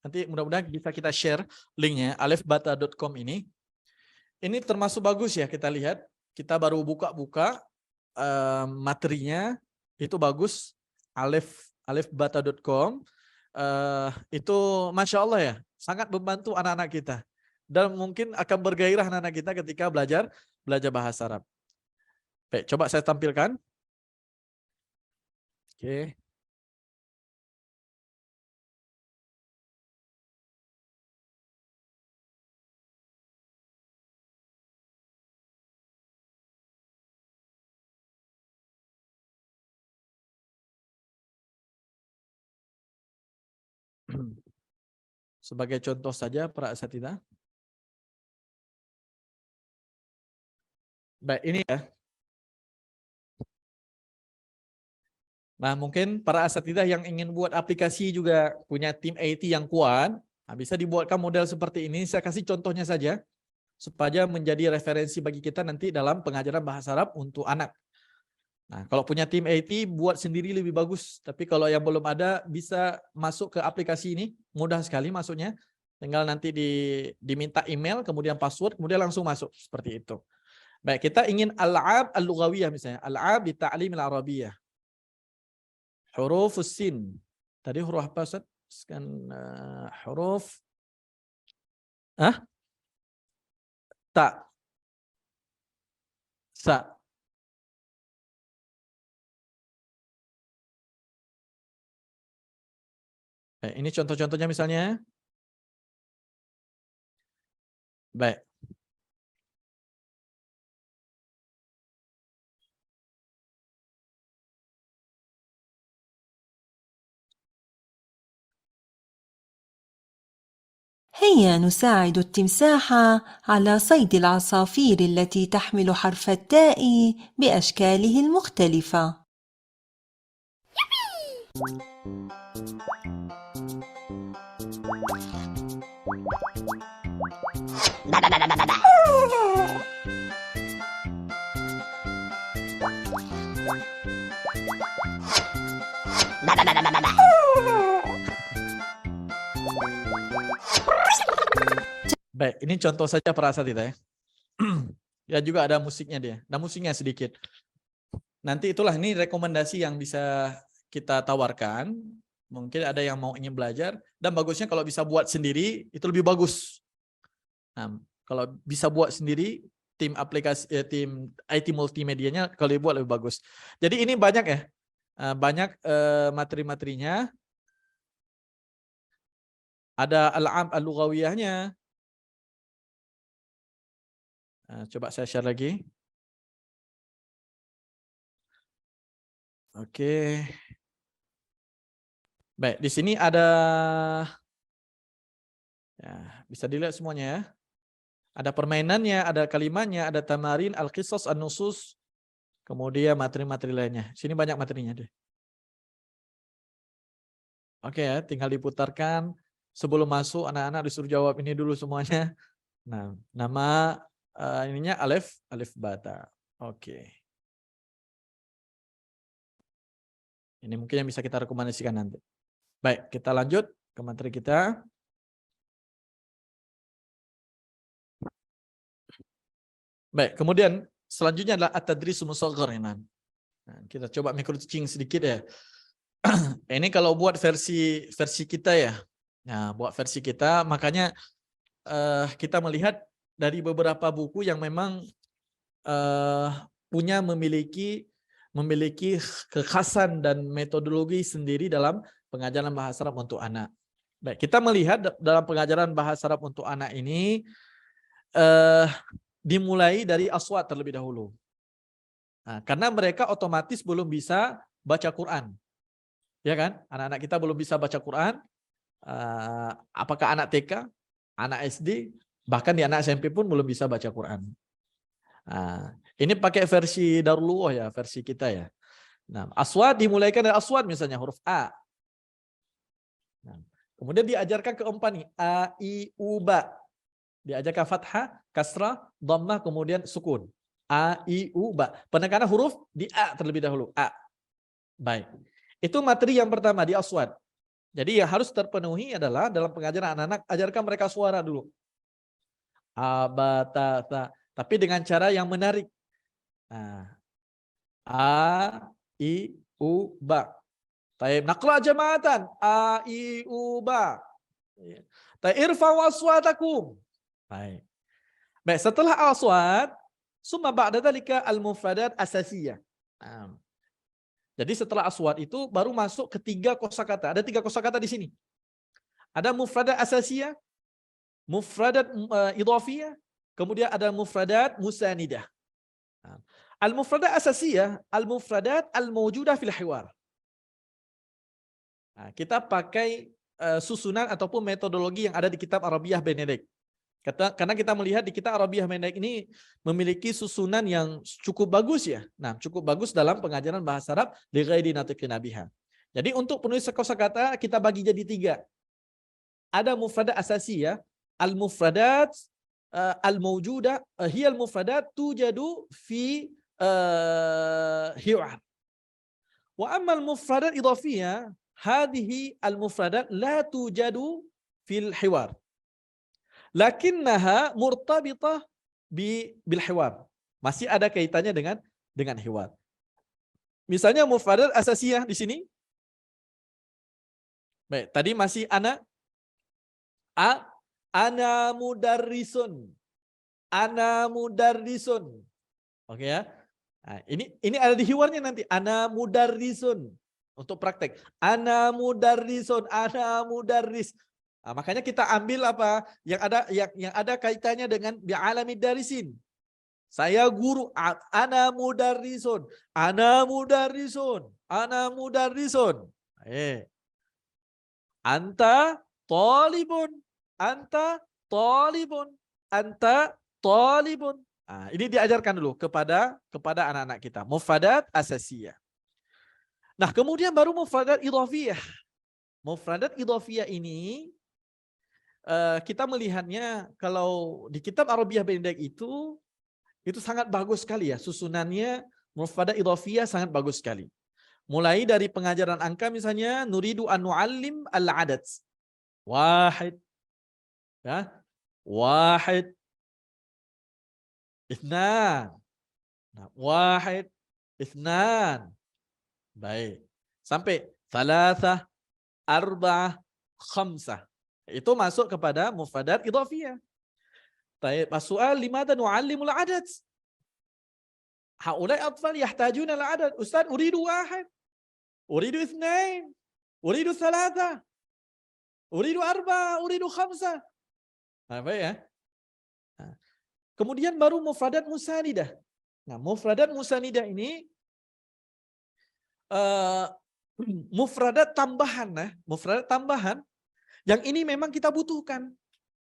nanti mudah-mudahan bisa kita share linknya, alefbata.com ini termasuk bagus ya kita lihat, kita baru buka-buka materinya, itu bagus, alefbata.com, itu Masya Allah ya, sangat membantu anak-anak kita, dan mungkin akan bergairah anak-anak kita ketika belajar bahasa Arab. Baik, coba saya tampilkan. Oke. Sebagai contoh saja para asatidzah. Baik, ini ya. Nah, mungkin para asatidzah yang ingin buat aplikasi juga punya tim IT yang kuat, nah bisa dibuatkan model seperti ini. Saya kasih contohnya saja supaya menjadi referensi bagi kita nanti dalam pengajaran bahasa Arab untuk anak. Nah, kalau punya tim IT buat sendiri lebih bagus. Tapi kalau yang belum ada bisa masuk ke aplikasi ini, mudah sekali masuknya. Tinggal nanti diminta email, kemudian password, kemudian langsung masuk seperti itu. Baik, kita ingin al-'ab al-lughawiyah misalnya, al-'ab di ta'lim al-arabiyah. Huruf sin. Tadi huruf apa Ustaz? Kan huruf ta, sa. Ini contoh-contohnya misalnya. Baik. هيا نساعد التمساح على صيد العصافير التي تحمل حرف التاء بأشكاله المختلفة. Baik, ini contoh saja para asatidzah ya. Ya juga ada musiknya dia. Ada musiknya sedikit. Nanti itulah ini rekomendasi yang bisa kita tawarkan. Mungkin ada yang mau ingin belajar dan bagusnya kalau bisa buat sendiri itu lebih bagus. Nah, kalau bisa buat sendiri tim aplikasi tim IT multimedianya kalau dibuat lebih bagus. Jadi ini banyak ya. Banyak materi-materinya. Ada al-'am al-lughawiyahnya. Coba saya share lagi. Oke. Baik, di sini ada ya, bisa dilihat semuanya ya. Ada permainannya, ada kalimatnya, ada tamarin, al-qisas, an-nusus, kemudian materi-materi lainnya. Sini banyak materinya deh. Oke ya, tinggal diputarkan. Sebelum masuk anak-anak disuruh jawab ini dulu semuanya. Nah, nama ininya Alef Bata. Oke. Ini mungkin yang bisa kita rekomendasikan nanti. Baik, kita lanjut ke materi kita. Baik, kemudian selanjutnya adalah at-tadrisu musaghar. Nah, kita coba micro-teaching sedikit ya. Ini kalau buat versi kita ya. Nah, buat versi kita, makanya kita melihat dari beberapa buku yang memang memiliki kekhasan dan metodologi sendiri dalam pengajaran bahasa Arab untuk anak. Baik, kita melihat dalam pengajaran bahasa Arab untuk anak ini dimulai dari aswat terlebih dahulu. Nah, karena mereka otomatis belum bisa baca Quran. Ya kan? Anak-anak kita belum bisa baca Quran. Apakah anak TK, anak SD, bahkan di anak SMP pun belum bisa baca Quran. Nah, ini pakai versi Darulullah ya, versi kita ya. Nah, aswad dimulaikan dari aswad misalnya huruf A. Nah, kemudian diajarkan keempat nih, A, I, U, Ba. Diajarkan fathah, kasrah, dhammah, kemudian sukun. A, I, U, Ba. Penekanan huruf di A terlebih dahulu. A. Baik. Itu materi yang pertama di aswad. Jadi yang harus terpenuhi adalah dalam pengajaran anak-anak, ajarkan mereka suara dulu. A, Ba, Ta, Ta. Tapi dengan cara yang menarik. Nah, A, I, U, Ba. Taib, naqra jama'atan. A, I, U, Ba. Taib, irfa'u aswatakum. Baik. Baik, setelah aswat, summa ba'da dzalika al-mufradat asasiyah. Nah, jadi setelah aswat itu baru masuk ke 3 kosakata. Ada 3 kosakata di sini. Ada mufradat asasiyah, mufradat idhafiyah, kemudian ada mufradat musanidah. Nah, al-mufradat asasiyah, al-mufradat al-mawjudah fil hiwar. Nah, kita pakai susunan ataupun metodologi yang ada di kitab Arabiyah Benedict. Karena kita melihat di kitab Arabiyah Benedict ini memiliki susunan yang cukup bagus ya. Nah, cukup bagus dalam pengajaran bahasa Arab li ghairi natiqin biha. Jadi untuk penulis kosakata kita bagi jadi 3. Ada mufradat asasiyah, al-mufradat al-mawjudah, hiya al-mufradat tujadu fi hiwar. Wa amma al-mufradat idhafiyah, hadhihi al-mufradat la tujadu fil hiwar. Lakinnaha murtabitah bil hiwar. Masih ada kaitannya dengan hiwar. Misalnya mufradat asasiyah di sini. Baik, tadi masih ana mudarrisun. Ana mudarrisun. Oke ya. Nah, ini ada di hiwarnya nanti. Ana mudarrisun. Untuk praktek. Ana mudarrisun, ana mudarris. Nah, makanya kita ambil apa yang ada kaitannya dengan bi'alamid darisin. Saya guru, ana mudarrisun, ana mudarrisun, ana mudarrisun. Anta talibun, anta talibun, anta talibun. Nah, ini diajarkan dulu kepada anak-anak kita. Mufradat asasiyah. Nah, kemudian baru mufradat idhafiyah. Mufradat idhafiyah ini kita melihatnya kalau di kitab Arabiyah Benedict itu sangat bagus sekali ya susunannya. Mufradat idhafiyah sangat bagus sekali. Mulai dari pengajaran angka misalnya nuridu an nu'allim al-adad. Wahid. Ya. Wahid. Itsnan. Nah, wahid. Itsnan. Baik. Sampai thalathah, arba'ah, khamsah. Itu masuk kepada mufradat idhafiyah. Baik, as-su'al limadha nu'allimul adad? Haulai atfal yahtajuna al-adad. Ustaz, uridu wahid. Uridu itsnain. Uridu thalatha. Uridu arba'ah, uridu khamsah. Nah, baik ya. Nah, kemudian baru mufradat musanidah. Nah, mufradat musanidah ini mufradat tambahan, nah, mufradat tambahan yang ini memang kita butuhkan,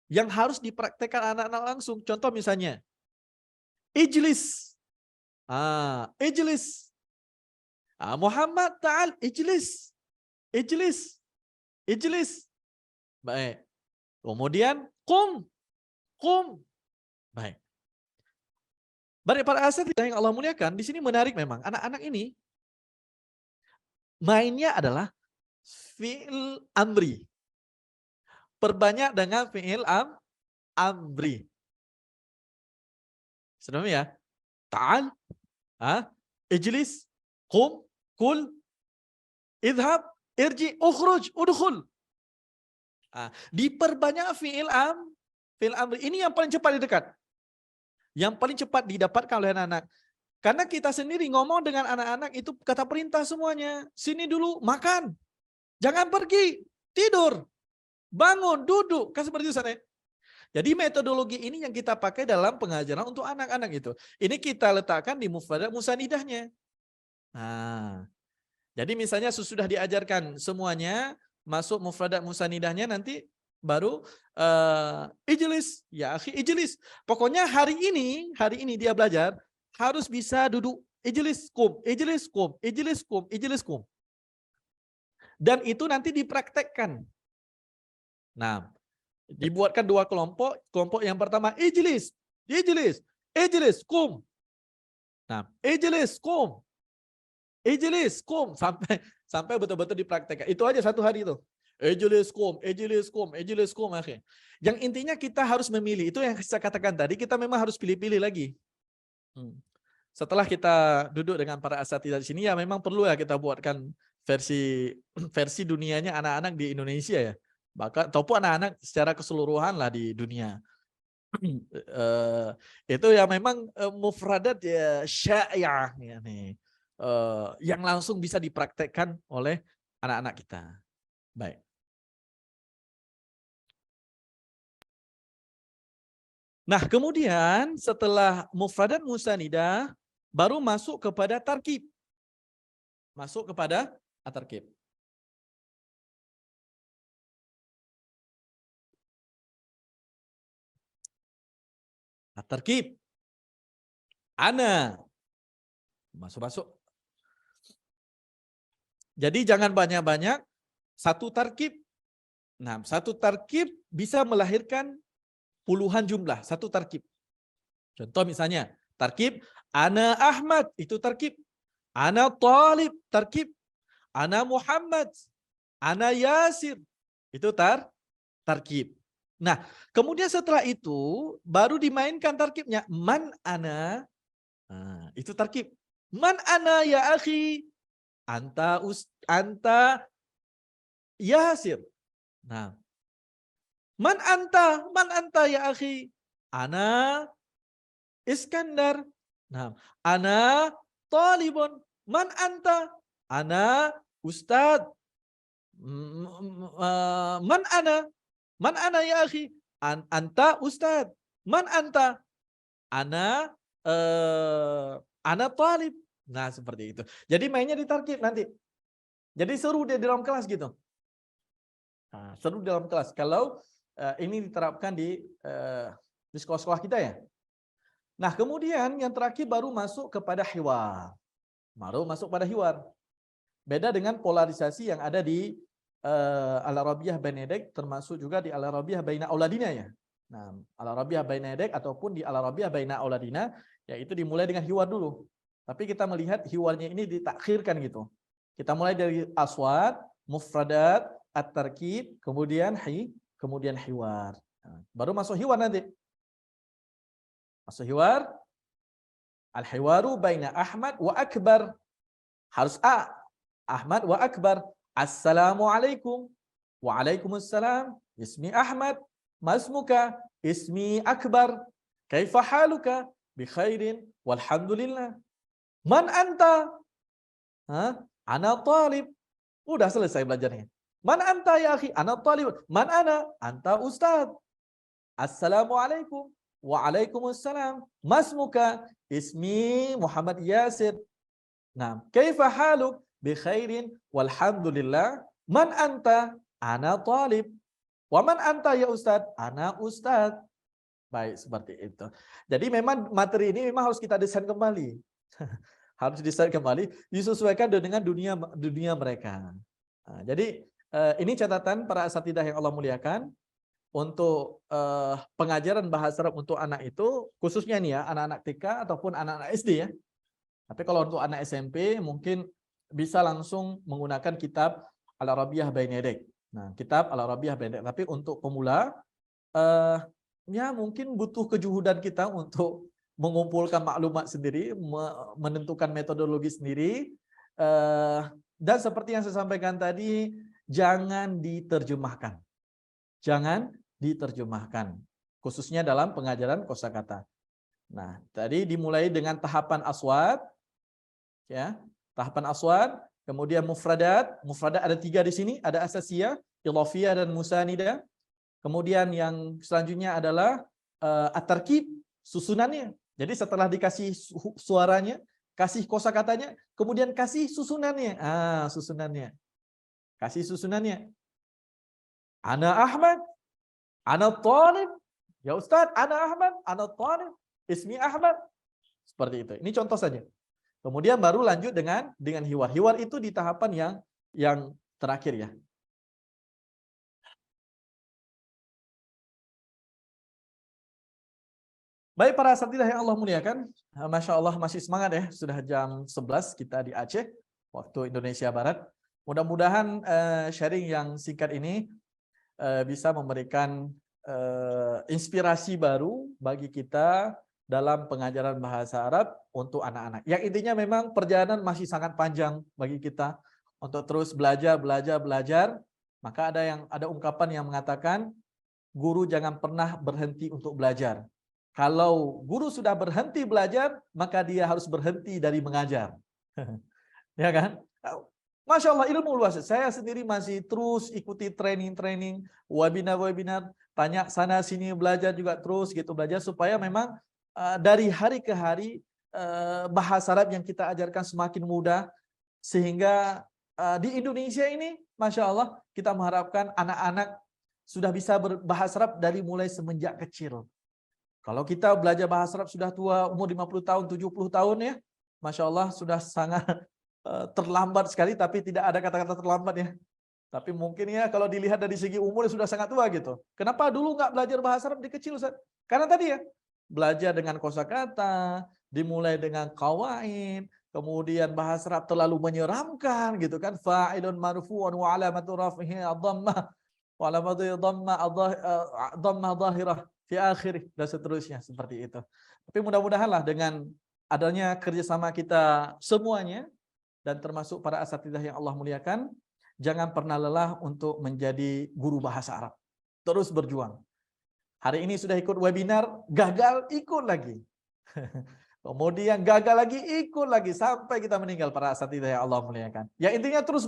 yang harus dipraktekkan anak-anak langsung. Contoh misalnya, ijlis, ijlis, Muhammad ta'al, ijlis, ijlis, ijlis. Baik. Kemudian qum, qum. Baik. Baik para asatidz yang Allah muliakan, di sini menarik memang. Anak-anak ini mainnya adalah fi'il amri. Perbanyak dengan fi'il amri. Sudah ya? Ta'al, ijlis, qum, kul, idhab, irji, ukhruj, udkhul. Diperbanyak fi'il amr. Ini yang paling cepat didekat. Yang paling cepat didapatkan oleh anak-anak. Karena kita sendiri ngomong dengan anak-anak itu kata perintah semuanya. Sini dulu, makan. Jangan pergi, tidur, bangun, duduk. Kan seperti itu, Ustaz, ya? Jadi metodologi ini yang kita pakai dalam pengajaran untuk anak-anak itu. Ini kita letakkan di mufradat musanidahnya. Nah, jadi misalnya sesudah diajarkan semuanya, masuk mufradat musanidahnya, nanti baru ijlis, ya akhi ijlis. Pokoknya hari ini dia belajar harus bisa duduk ijlis kum, ijlis kum, ijlis kum, ijlis kum. Dan itu nanti dipraktekkan. Nah, dibuatkan dua kelompok. Kelompok yang pertama ijlis, ijlis, ijlis kum. Nah, ijlis kum, ijlis kum, sampai betul-betul dipraktekkan. Itu aja satu hari itu. Ijlis kum, ijlis kum, ijlis kum, akhir. Yang intinya kita harus memilih. Itu yang saya katakan tadi, kita memang harus pilih-pilih lagi. Setelah kita duduk dengan para asatidzah di sini, ya memang perlu ya kita buatkan versi dunianya anak-anak di Indonesia ya. Bahkan ataupun anak-anak secara keseluruhan lah di dunia. Itu ya memang mufradat ya syai'ah ya nih. Yang langsung bisa dipraktekkan oleh anak-anak kita. Baik. Nah, kemudian setelah mufradat musanidah baru masuk kepada tarkib. Masuk kepada at-tarkib. At-tarkib. Ana. Masuk-masuk. Jadi jangan banyak-banyak, satu tarkib. Nah, satu tarkib bisa melahirkan puluhan jumlah, satu tarkib. Contoh misalnya, tarkib ana Ahmad, itu tarkib. Ana Talib, tarkib. Ana Muhammad, ana Yasir, itu tarkib. Nah, kemudian setelah itu baru dimainkan tarkibnya. Man ana, nah, itu tarkib. Man ana ya akhi, anta Yasir. Nah, man anta ya akhi, ana Iskandar. Nah, ana talibun. Man anta? Ana ustad. Man ana? Man ana ya akhi? Anta ustad. Man anta? Ana ana talib. Nah, seperti itu. Jadi mainnya ditarkib nanti. Jadi seru dia di dalam kelas gitu. Nah, seru di dalam kelas. Kalau ini diterapkan di sekolah-sekolah kita ya. Nah, kemudian yang terakhir baru masuk kepada hiwar. Baru masuk pada hiwar. Beda dengan polarisasi yang ada di Al-Arabiyah Bainadek, termasuk juga di Al-Arabiyah Baina Auladina ya. Nah, Al-Arabiyah Bainadek ataupun di Al-Arabiyah Baina Auladina, yaitu dimulai dengan hiwar dulu. Tapi kita melihat hiwarnya ini ditakhirkan gitu. Kita mulai dari aswad, mufradat, at-tarkib, kemudian hiwar. Nah, baru masuk hiwar nanti. Masuk hiwar. Al-hiwaru baina Ahmad wa Akbar. Harus A. Ahmad wa Akbar. Assalamualaikum. Waalaikumsalam. Ismi Ahmad. Masmuka. Ismi Akbar. Kaifa haluka? Bi khairin. Walhamdulillah. Man anta? Ana talib. Udah selesai belajarnya. Man anta ya akhi? Ana talib. Man ana? Anta ustad. Assalamualaikum. Waalaikumsalam. Masmuka? Ismi Muhammad Yasir. Nah, kaifa haluk? Bi khairin walhamdulillah. Man anta? Ana talib. Wa man anta ya ustad? Ana ustad. Baik, seperti itu. Jadi memang materi ini memang harus kita desain kembali. Harus desain kembali, disesuaikan dengan dunia mereka. Nah, jadi ini catatan para asatidzah yang Allah muliakan. Untuk pengajaran bahasa Arab untuk anak itu, khususnya nih ya, anak-anak TK ataupun anak-anak SD ya. Tapi kalau untuk anak SMP mungkin bisa langsung menggunakan kitab Al-Arabiyah Bainadek. Nah, kitab Al-Arabiyah Bainadek. Tapi untuk pemula, ya mungkin butuh kejuhudan kita untuk mengumpulkan maklumat sendiri, menentukan metodologi sendiri. Dan seperti yang saya sampaikan tadi, jangan diterjemahkan. Jangan diterjemahkan, khususnya dalam pengajaran kosakata. Nah, tadi dimulai dengan tahapan aswad, ya, tahapan aswad, kemudian mufradat. Mufradat ada 3 di sini, ada asasiyah, idhafiyah, dan musanida. Kemudian yang selanjutnya adalah at-tarkib, susunannya. Jadi setelah dikasih suaranya, kasih kosakatanya, kemudian kasih susunannya. Susunannya. Kasih susunannya. Ana Ahmad, ana Thalib. Ya Ustaz, ana Ahmad, ana Thalib. Ismi Ahmad. Seperti itu. Ini contoh saja. Kemudian baru lanjut dengan hiwar. Hiwar itu di tahapan yang terakhir ya. Baik para asatidzah yang Allah muliakan, Masya Allah masih semangat ya, sudah jam 11 kita di Aceh, waktu Indonesia Barat. Mudah-mudahan sharing yang singkat ini bisa memberikan inspirasi baru bagi kita dalam pengajaran bahasa Arab untuk anak-anak. Yang intinya memang perjalanan masih sangat panjang bagi kita untuk terus belajar. Maka ada ungkapan yang mengatakan, guru jangan pernah berhenti untuk belajar. Kalau guru sudah berhenti belajar, maka dia harus berhenti dari mengajar. Ya kan? Masya Allah, ilmu luas. Saya sendiri masih terus ikuti training, webinar, tanya sana sini, belajar juga terus gitu, belajar supaya memang dari hari ke hari bahasa Arab yang kita ajarkan semakin mudah, sehingga di Indonesia ini, Masya Allah, kita mengharapkan anak-anak sudah bisa berbahasa Arab dari mulai semenjak kecil. Kalau kita belajar bahasa Arab sudah tua, umur 50 tahun, 70 tahun ya, Masya Allah sudah sangat terlambat sekali, tapi tidak ada kata-kata terlambat ya. Tapi mungkin ya kalau dilihat dari segi umur sudah sangat tua gitu. Kenapa dulu nggak belajar bahasa Arab di kecil, Ustaz? Karena tadi ya, belajar dengan kosakata, dimulai dengan qawaid, kemudian bahasa Arab terlalu menyeramkan gitu kan. Fa'ilun marfu'un wa alamatu raf'ihi ad-dhammah wa alamatu dhammah dhahirah fi akhir, dan seterusnya seperti itu. Tapi mudah-mudahanlah dengan adanya kerjasama kita semuanya, dan termasuk para asatidzah yang Allah muliakan, jangan pernah lelah untuk menjadi guru bahasa Arab. Terus berjuang. Hari ini sudah ikut webinar, gagal, ikut lagi. Kemudian gagal lagi, ikut lagi, sampai kita meninggal para asatidzah yang Allah muliakan. Ya intinya terus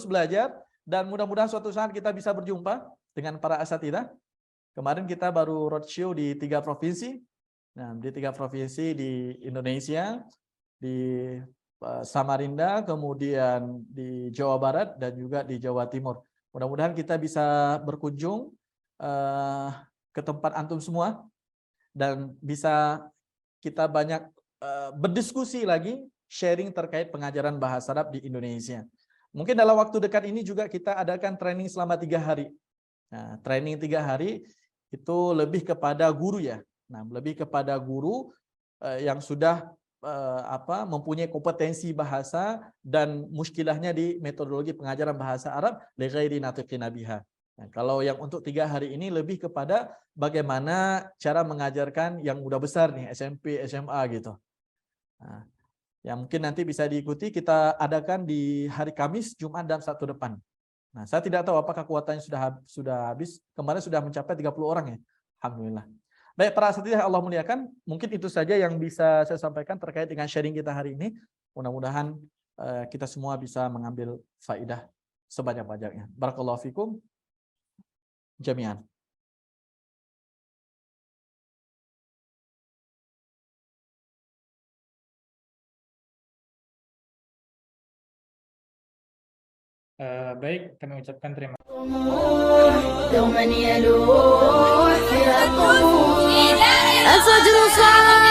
belajar, dan mudah-mudahan suatu saat kita bisa berjumpa dengan para asatidzah. Kemarin kita baru roadshow di 3 provinsi. Nah, di 3 provinsi di Indonesia, di Samarinda, kemudian di Jawa Barat, dan juga di Jawa Timur. Mudah-mudahan kita bisa berkunjung ke tempat antum semua, dan bisa kita banyak berdiskusi lagi, sharing terkait pengajaran bahasa Arab di Indonesia. Mungkin dalam waktu dekat ini juga kita adakan training selama 3 hari. Nah, training 3 hari itu lebih kepada guru ya. Nah, lebih kepada guru yang sudah mempunyai kompetensi bahasa dan muskilahnya di metodologi pengajaran bahasa Arab li ghairi natiqina biha. Nah, kalau yang untuk 3 hari ini lebih kepada bagaimana cara mengajarkan yang udah besar nih, SMP, SMA gitu. Nah, yang mungkin nanti bisa diikuti, kita adakan di hari Kamis, Jumat, dan Sabtu depan. Nah, saya tidak tahu apakah kuotanya sudah habis. Kemarin sudah mencapai 30 orang ya. Alhamdulillah. Baik, para asatidzah Allah muliakan, mungkin itu saja yang bisa saya sampaikan terkait dengan sharing kita hari ini. Mudah-mudahan kita semua bisa mengambil faidah sebanyak-banyaknya. Barakallahu fikum jami'an. Baik, kami ucapkan terima kasih. دوما يلوح في الطموح الفجر صار